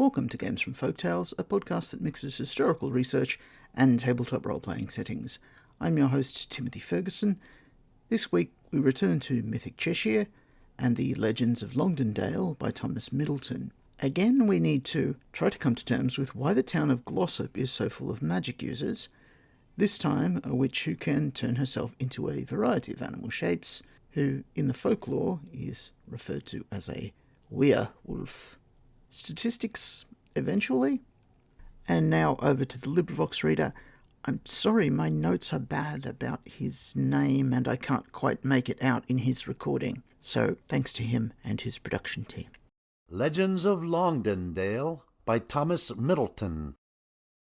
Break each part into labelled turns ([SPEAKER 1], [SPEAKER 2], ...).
[SPEAKER 1] Welcome to Games from Folktales, a podcast that mixes historical research and tabletop role-playing settings. I'm your host, Timothy Ferguson. This week we return to Mythic Cheshire and the Legends of Longdendale by Thomas Middleton. Again, we need to try to come to terms with why the town of Glossop is so full of magic users. This time, a witch who can turn herself into a variety of animal shapes, who in the folklore is referred to as a Wehr-wolf. Statistics, eventually. And now over to the LibriVox reader. I'm sorry, my notes are bad about his name and I can't quite make it out in his recording. So thanks to him and his production team.
[SPEAKER 2] Legends of Longdendale by Thomas Middleton.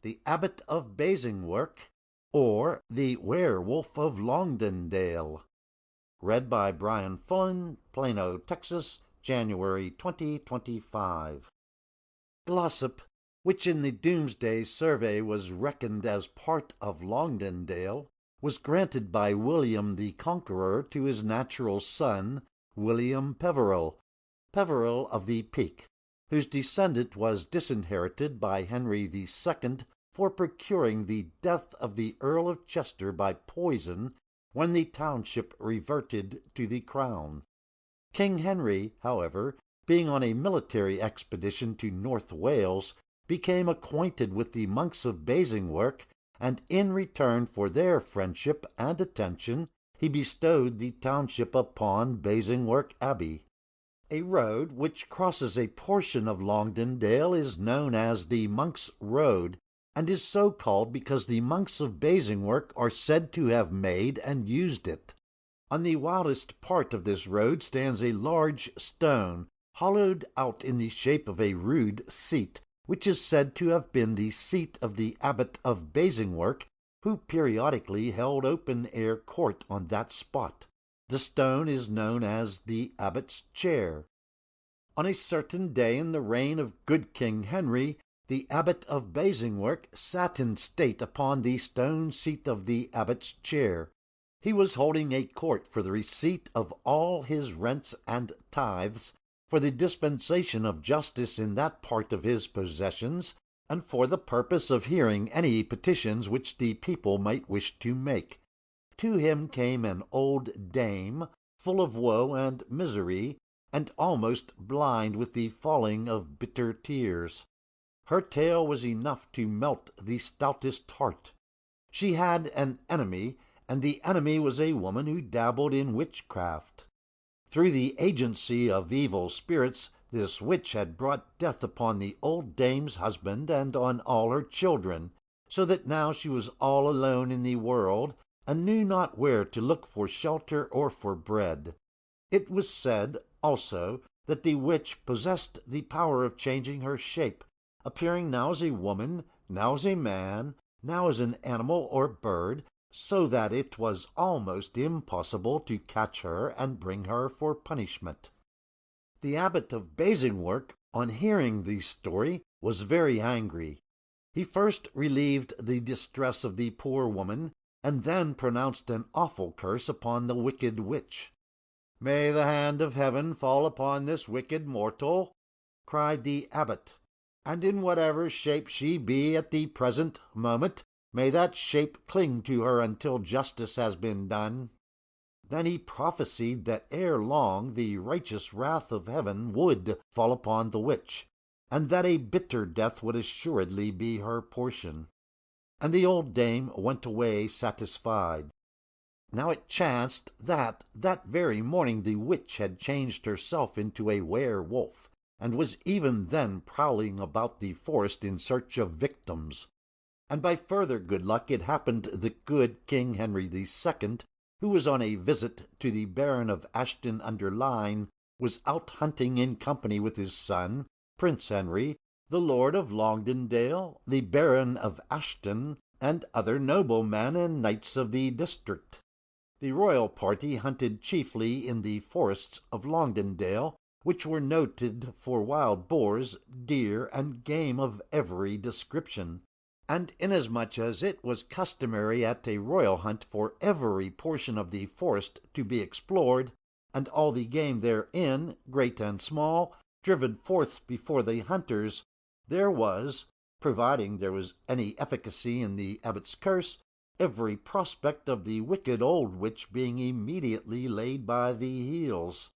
[SPEAKER 2] The Abbot of Basingwark, or the Wehr-wolf of Longdendale. Read by Brian Fullen, Plano, Texas, January 2025. Glossop, which in the Doomsday Survey was reckoned as part of Longdendale, was granted by William the Conqueror to his natural son, William Peveril of the Peak, whose descendant was disinherited by Henry II for procuring the death of the Earl of Chester by poison when the township reverted to the crown. King Henry, however, being on a military expedition to North Wales, became acquainted with the monks of Basingwark, and in return for their friendship and attention he bestowed the township upon Basingwark Abbey. A road which crosses a portion of Longdendale is known as the Monks' Road, and is so called because the monks of Basingwark are said to have made and used it. On the wildest part of this road stands a large stone, hollowed out in the shape of a rude seat, which is said to have been the seat of the Abbot of Basingwark, who periodically held open-air court on that spot. The stone is known as the Abbot's Chair. On a certain day in the reign of good King Henry, the Abbot of Basingwark sat in state upon the stone seat of the Abbot's Chair. He was holding a court for the receipt of all his rents and tithes, for the dispensation of justice in that part of his possessions, and for the purpose of hearing any petitions which the people might wish to make. To him came an old dame, full of woe and misery, and almost blind with the falling of bitter tears. Her tale was enough to melt the stoutest heart. She had an enemy, and the enemy was a woman who dabbled in witchcraft. Through the agency of evil spirits, this witch had brought death upon the old dame's husband and on all her children, so that now she was all alone in the world, and knew not where to look for shelter or for bread. It was said, also, that the witch possessed the power of changing her shape, appearing now as a woman, now as a man, now as an animal or bird, so that it was almost impossible to catch her and bring her for punishment. The Abbot of Basingwark, on hearing the story, was very angry. He first relieved the distress of the poor woman, and then pronounced an awful curse upon the wicked witch. "May the hand of heaven fall upon this wicked mortal," cried the abbot, "and in whatever shape she be at the present moment, may that shape cling to her until justice has been done." Then he prophesied that ere long the righteous wrath of heaven would fall upon the witch, and that a bitter death would assuredly be her portion. And the old dame went away satisfied. Now it chanced that very morning the witch had changed herself into a Wehr-wolf, and was even then prowling about the forest in search of victims. And by further good luck it happened that good King Henry II, who was on a visit to the Baron of Ashton-under-Lyne, was out hunting in company with his son, Prince Henry, the Lord of Longdendale, the Baron of Ashton, and other noblemen and knights of the district. The royal party hunted chiefly in the forests of Longdendale, which were noted for wild boars, deer, and game of every description. And inasmuch as it was customary at a royal hunt for every portion of the forest to be explored, and all the game therein, great and small, driven forth before the hunters, There was, providing there was any efficacy in the abbot's curse, every prospect of the wicked old witch being immediately laid by the heels.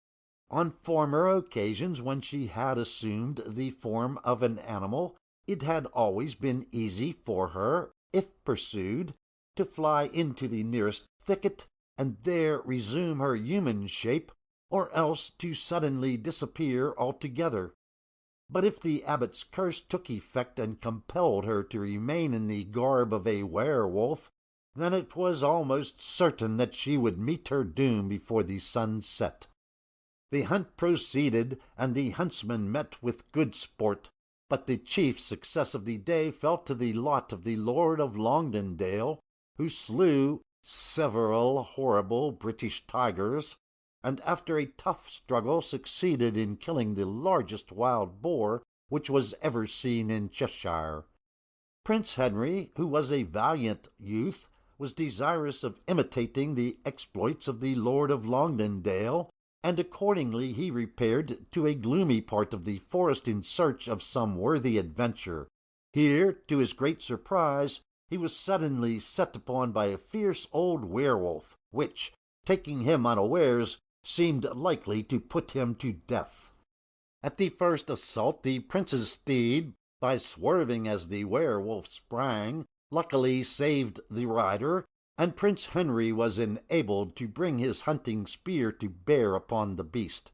[SPEAKER 2] On former occasions, when she had assumed the form of an animal, it had always been easy for her, if pursued, to fly into the nearest thicket, and there resume her human shape, or else to suddenly disappear altogether. But if the abbot's curse took effect and compelled her to remain in the garb of a werewolf, then it was almost certain that she would meet her doom before the sun set. The hunt proceeded, and the huntsmen met with good sport, but the chief success of the day fell to the lot of the Lord of Longdendale, who slew several horrible British tigers, and after a tough struggle succeeded in killing the largest wild boar which was ever seen in Cheshire. Prince Henry, who was a valiant youth, was desirous of imitating the exploits of the Lord of Longdendale, and accordingly he repaired to a gloomy part of the forest in search of some worthy adventure. Here, to his great surprise, he was suddenly set upon by a fierce old werewolf, which, taking him unawares, seemed likely to put him to death. At the first assault the prince's steed, by swerving as the werewolf sprang, luckily saved the rider, and Prince Henry was enabled to bring his hunting spear to bear upon the beast.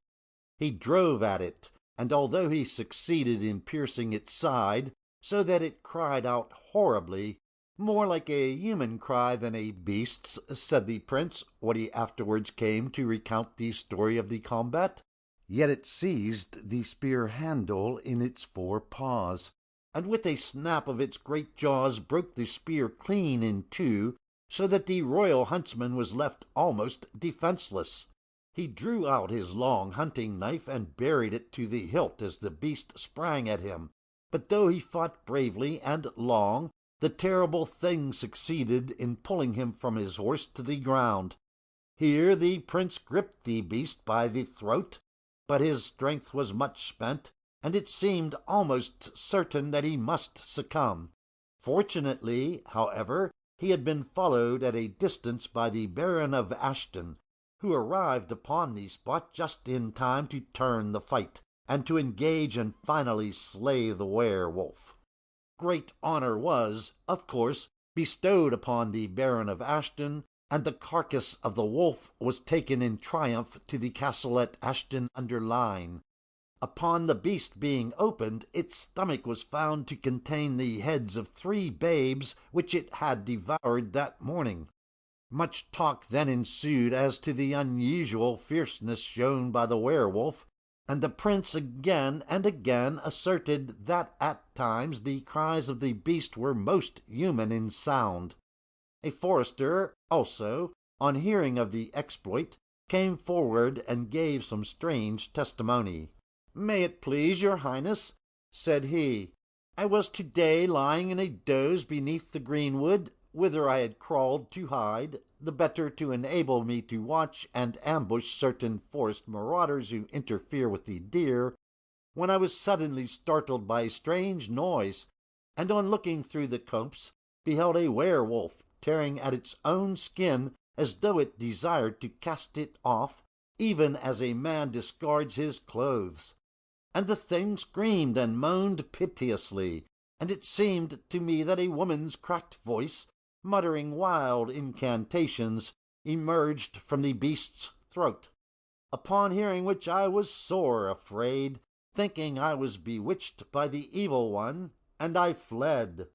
[SPEAKER 2] He drove at it, and although he succeeded in piercing its side, so that it cried out horribly, more like a human cry than a beast's, said the prince, when he afterwards came to recount the story of the combat, yet it seized the spear handle in its 4 paws, and with a snap of its great jaws broke the spear clean in 2, so that the royal huntsman was left almost defenceless. He drew out his long hunting knife and buried it to the hilt as the beast sprang at him, but though he fought bravely and long, the terrible thing succeeded in pulling him from his horse to the ground. Here the prince gripped the beast by the throat, but his strength was much spent, and it seemed almost certain that he must succumb. Fortunately, however, he had been followed at a distance by the Baron of Ashton, who arrived upon the spot just in time to turn the fight, and to engage and finally slay the werewolf. Great honor was, of course, bestowed upon the Baron of Ashton, and the carcass of the wolf was taken in triumph to the castle at Ashton-under-Lyne. Upon the beast being opened, its stomach was found to contain the heads of 3 babes which it had devoured that morning. Much talk then ensued as to the unusual fierceness shown by the werewolf, and the prince again and again asserted that at times the cries of the beast were most human in sound. A forester, also, on hearing of the exploit, came forward and gave some strange testimony. "May it please your highness," said he, "I was to-day lying in a doze beneath the greenwood, whither I had crawled to hide, the better to enable me to watch and ambush certain forest marauders who interfere with the deer, when I was suddenly startled by a strange noise, and on looking through the copse, beheld a werewolf tearing at its own skin as though it desired to cast it off, even as a man discards his clothes. And the thing screamed and moaned piteously, and it seemed to me that a woman's cracked voice, muttering wild incantations, emerged from the beast's throat. Upon hearing which I was sore afraid, thinking I was bewitched by the evil one, and I fled.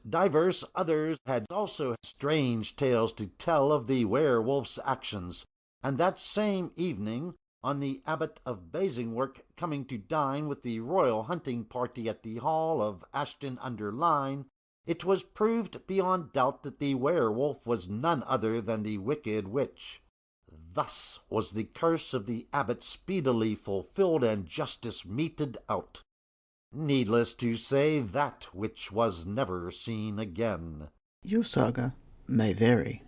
[SPEAKER 2] Divers others had also strange tales to tell of the werewolf's actions, and that same evening, on the Abbot of Basingwark coming to dine with the royal hunting party at the hall of Ashton-under-Lyne, it was proved beyond doubt that the werewolf was none other than the wicked witch. Thus was the curse of the abbot speedily fulfilled and justice meted out. Needless to say, that which was never seen again.
[SPEAKER 1] Your saga may vary.